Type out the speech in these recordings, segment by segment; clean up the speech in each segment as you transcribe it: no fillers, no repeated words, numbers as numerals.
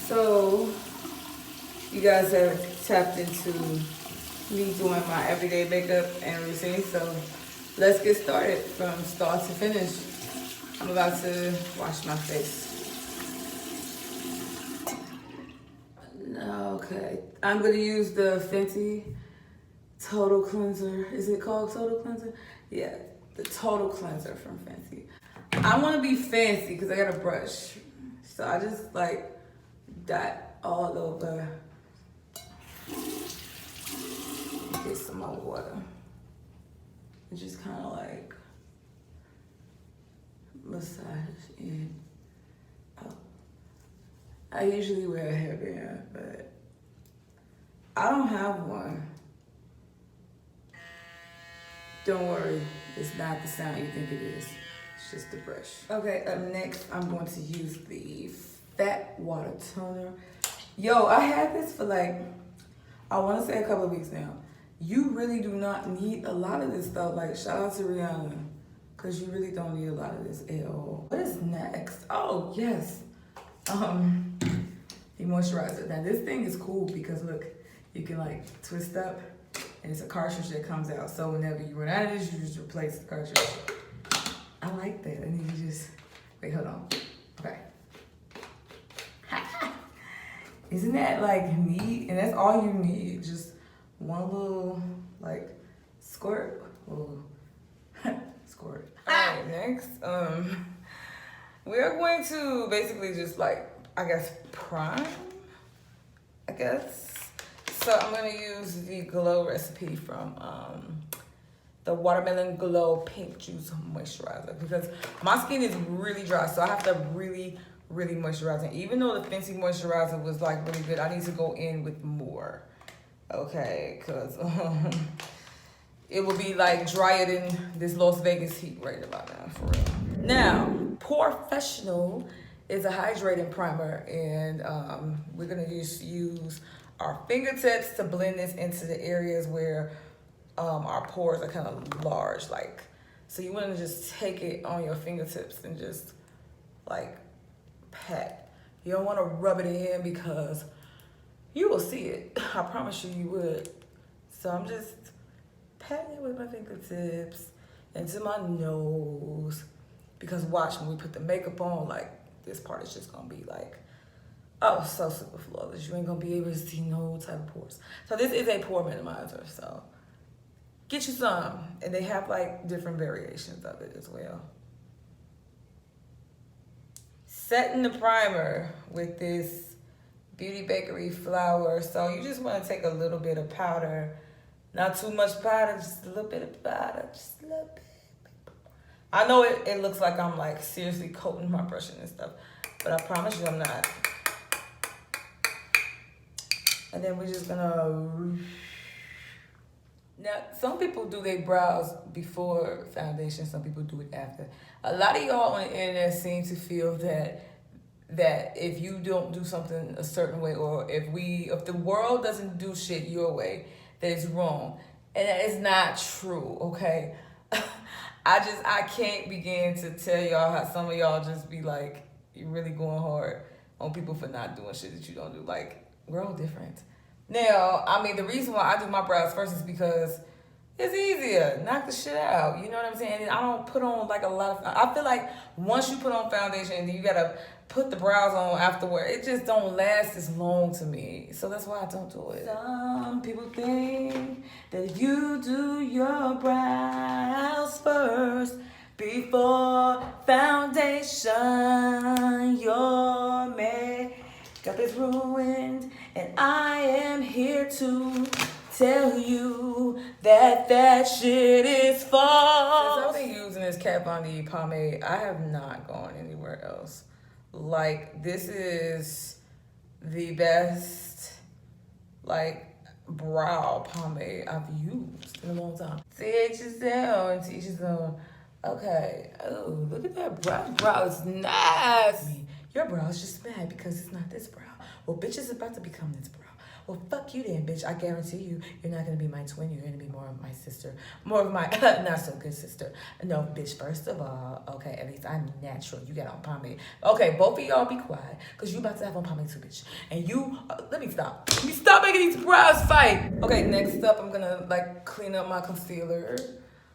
So, you guys have tapped into me doing my everyday makeup and routine. So, let's get started from start to finish. I'm about to wash my face. Okay, I'm gonna use the Fenty Total Cleanser. Is it called Total Cleanser? Yeah, the Total Cleanser from Fenty. I want to be fancy because I got a brush, so I just like dot all over. Get some more water. And just kind of like massage in. Oh. I usually wear a hairband, but I don't have one. Don't worry, it's not the sound you think it is. It's just the brush. Okay, up next, I'm going to use the Fat Water Toner. Yo, I had this for like, I want to say a couple of weeks now. You really do not need a lot of this stuff. Like, shout out to Rihanna, because you really don't need a lot of this at all. What is next? Oh, yes. The moisturizer. Now, this thing is cool because, look, you can, like, twist up, and it's a cartridge that comes out. So whenever you run out of this, you just replace the cartridge. I like that. And then you just, wait, hold on. Okay. Isn't that like neat? And that's all you need. Just one little like squirt. Oh, squirt. Alright, next. We're going to basically just like, I guess, prime. I guess. So I'm gonna use the Glow recipe from the Watermelon Glow Pink Juice Moisturizer because my skin is really dry, so I have to really moisturize. And even though the Fenty moisturizer was like really good, I need to go in with more. Okay, because it will be like drier than this Las Vegas heat right about now, for real. Now, Professional is a hydrating primer, and we're gonna just use our fingertips to blend this into the areas where our pores are kind of large, like, so you want to just take it on your fingertips and just like pat. You don't want to rub it in because you will see it. I promise you, you would. So I'm just patting it with my fingertips into my nose, because watch, when we put the makeup on, like, this part is just gonna be like, oh, so super flawless. You ain't gonna be able to see no type of pores. So this is a pore minimizer, so get you some. And they have like different variations of it as well. Setting the primer with this Beauty Bakery flour. So you just wanna take a little bit of powder. Not too much powder, just a little bit of powder, just a little bit. I know it looks like I'm like seriously coating my brushing and stuff, but I promise you I'm not. And then we're just gonna, now some people do their brows before foundation, some people do it after. A lot of y'all on the internet seem to feel that if you don't do something a certain way, or if the world doesn't do shit your way, that it's wrong. And that is not true, okay? I can't begin to tell y'all how some of y'all just be like, you're really going hard on people for not doing shit that you don't do. Like, we're all different. Now, I mean, the reason why I do my brows first is because it's easier. Knock the shit out. You know what I'm saying? And I don't put on like a lot of, I feel like once you put on foundation and then you gotta put the brows on afterward, it just don't last as long to me. So that's why I don't do it. Some people think that if you do your brows first before foundation, your makeup is ruined. And I am here to tell you that shit is false. Since I've been using this Kat Von D pomade, I have not gone anywhere else. Like, this is the best, like, brow pomade I've used in a long time. To each his own, to each his own. Okay. Oh, look at that brow. Brow is nice. Your brow is just mad because it's not this brow. Well, bitch is about to become this brow. Well, fuck you then, bitch. I guarantee you, you're not gonna be my twin. You're gonna be more of my sister, more of my not so good sister. No, bitch. First of all, okay, at least I'm natural. You got on pomade. Okay, both of y'all be quiet, cause you about to have on pomade too, bitch. And you, let me stop. You stop making these brows fight. Okay, next up, I'm gonna like clean up my concealer.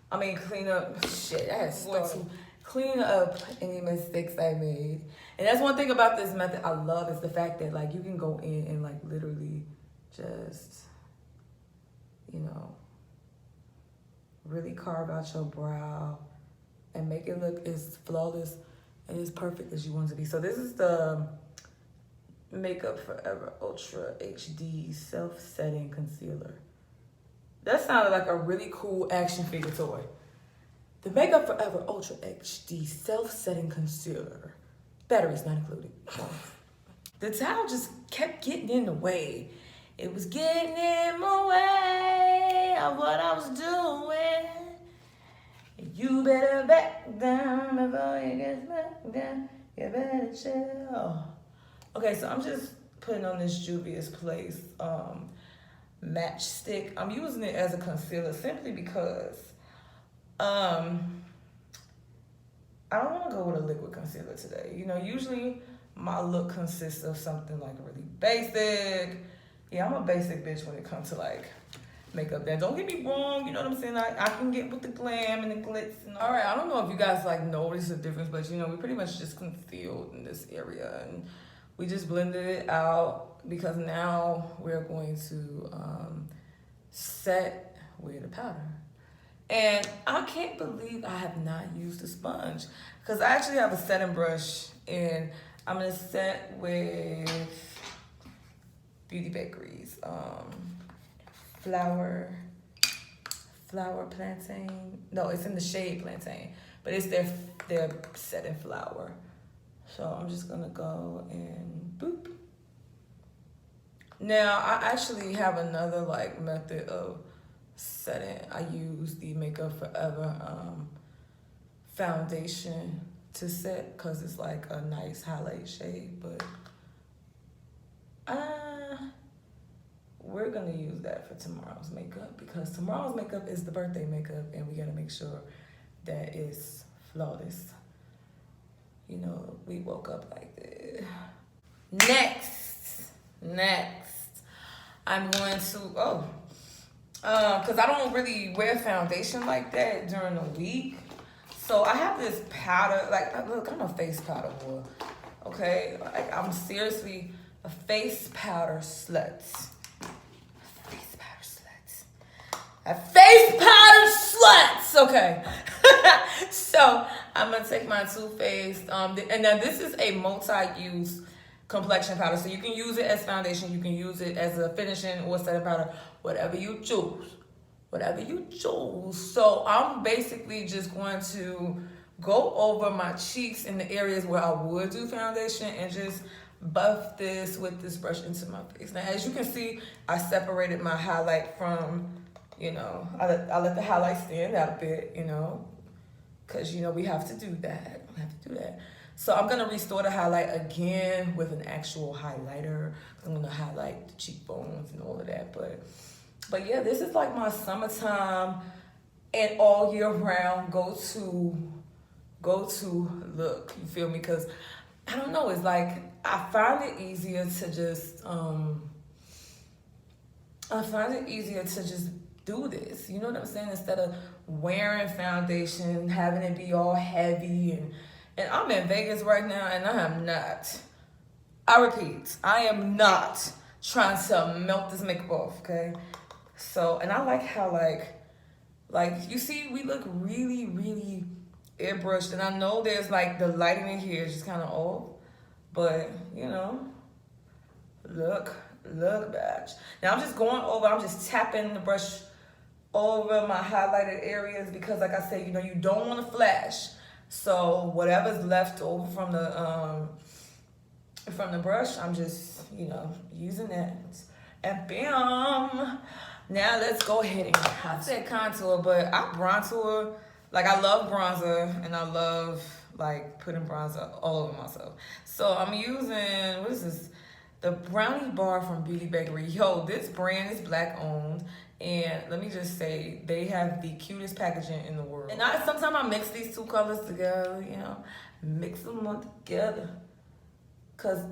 I mean, clean up shit. I had to clean up any mistakes I made. And that's one thing about this method I love is the fact that like you can go in and like literally just, you know, really carve out your brow and make it look as flawless and as perfect as you want it to be. So this is the Makeup Forever Ultra HD Self-Setting Concealer. That sounded like a really cool action figure toy. The Makeup Forever Ultra HD Self-Setting Concealer. Batteries not included. The towel just kept getting in the way. It was getting in my way of what I was doing. You better back down before you get back down. You better chill. Okay, so I'm just putting on this Juvia's Place matchstick. I'm using it as a concealer simply because I don't want to go with a liquid concealer today. You know, usually my look consists of something like really basic. Yeah, I'm a basic bitch when it comes to like makeup. Now, don't get me wrong. You know what I'm saying? I can get with the glam and the glitz. And all right, I don't know if you guys like notice the difference, but you know, we pretty much just concealed in this area and we just blended it out because now we're going to set with the powder. And I can't believe I have not used a sponge because I actually have a setting brush and I'm gonna set with Beauty Bakery's flower plantain. No, it's in the shade plantain, but it's their setting flower. So I'm just gonna go and boop. Now I actually have another like method of setting. I use the Makeup Forever foundation to set because it's like a nice highlight shade, but we're gonna use that for tomorrow's makeup because tomorrow's makeup is the birthday makeup and we gotta make sure that it's flawless. You know, we woke up like this. Next, I'm going to, because I don't really wear foundation like that during the week. So I have this powder, like, look, I'm a face powder whore, okay? Like, I'm seriously a face powder slut. A face powder sluts, okay? So I'm gonna take my Too Faced, and now this is a multi-use complexion powder. So you can use it as foundation, you can use it as a finishing or setting powder, whatever you choose. So I'm basically just going to go over my cheeks in the areas where I would do foundation and just buff this with this brush into my face. Now, as you can see, I separated my highlight from, you know, I let the highlight stand out a bit, you know, because, you know, we have to do that. So I'm going to restore the highlight again with an actual highlighter. I'm going to highlight the cheekbones and all of that. But yeah, this is like my summertime and all year round go-to look. You feel me? Because, I don't know, it's like I find it easier to just do this, you know what I'm saying, instead of wearing foundation, having it be all heavy, and I'm in Vegas right now, and I repeat, I am not trying to melt this makeup off, okay? So, and I like how, like, you see, we look really, really airbrushed, and I know there's, like, the lighting in here is just kind of off, but, you know, look, bitch. Now, I'm just tapping the brush over my highlighted areas because, like I said, you know, you don't want to flash. So whatever's left over from the brush, I'm just, you know, using that. And bam! Now let's go ahead and I said contour, but I bronzer. Like, I love bronzer and I love like putting bronzer all over myself. So I'm using, what is this? the brownie bar from Beauty Bakery. Yo, this brand is black owned. And let me just say, they have the cutest packaging in the world. And sometimes I mix these two colors together, you know, mix them all together. Because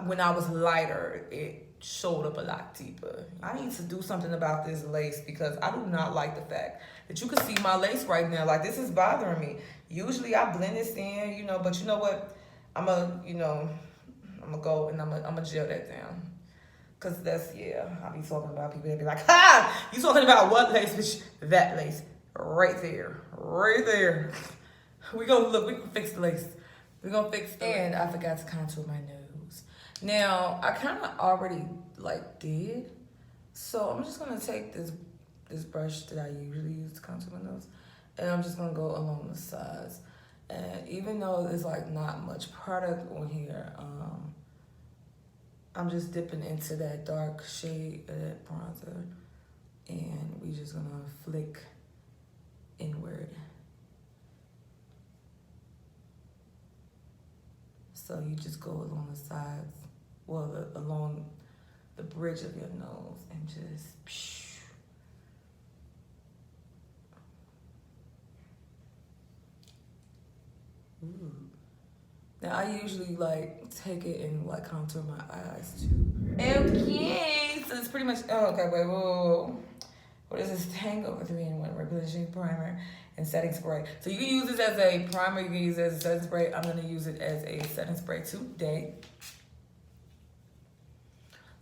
when I was lighter, it showed up a lot deeper. I need to do something about this lace because I do not like the fact that you can see my lace right now. Like, this is bothering me. Usually I blend this in, you know, but you know what? I'm going to go and I'm going to gel that down. Because that's, yeah, I'll be talking about people that be like, ha! You talking about what lace, bitch? That lace. Right there. Right there. We can fix the lace. We're going to fix the lace. And I forgot to contour my nose. Now, I kind of already, did. So I'm just going to take this brush that I usually use to contour my nose. And I'm just going to go along the sides. And even though there's, not much product on here, I'm just dipping into that dark shade of that bronzer, and we just gonna flick inward. So you just go along the sides, along the bridge of your nose, and just Ooh. Now, I usually, take it and, contour my eyes, too. Okay, so it's pretty much, whoa. What is this? Hangover 3-in-1 Replenishing Primer and Setting Spray. So you can use this as a primer, you can use it as a setting spray. I'm going to use it as a setting spray today.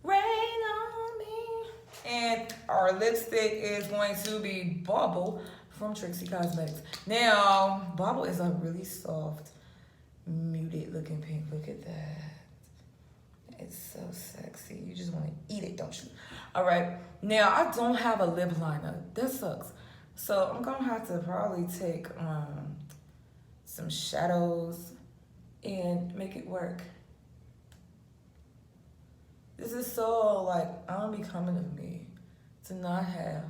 Rain on me. And our lipstick is going to be Bauble from Trixie Cosmetics. Now, Bauble is a really soft, muted looking pink. Look at that. It's so sexy. You just want to eat it, don't you? All right. Now, I don't have a lip liner. That sucks. So I'm going to have to probably take some shadows and make it work. This is so, unbecoming of me to not have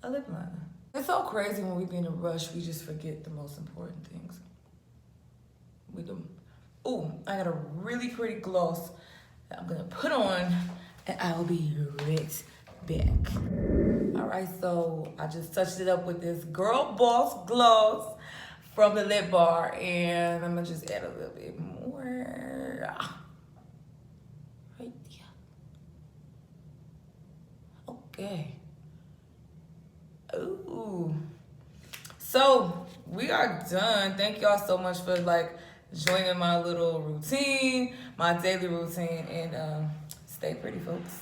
a lip liner. It's so crazy when we be in a rush, we just forget the most important things. Ooh, I got a really pretty gloss that I'm gonna put on, and I will be right back. All right, so I just touched it up with this Girl Boss gloss from the Lip Bar, and I'm gonna just add a little bit more. Right there. Okay. Ooh. So we are done. Thank y'all so much for joining my little routine, my daily routine, and stay pretty, folks.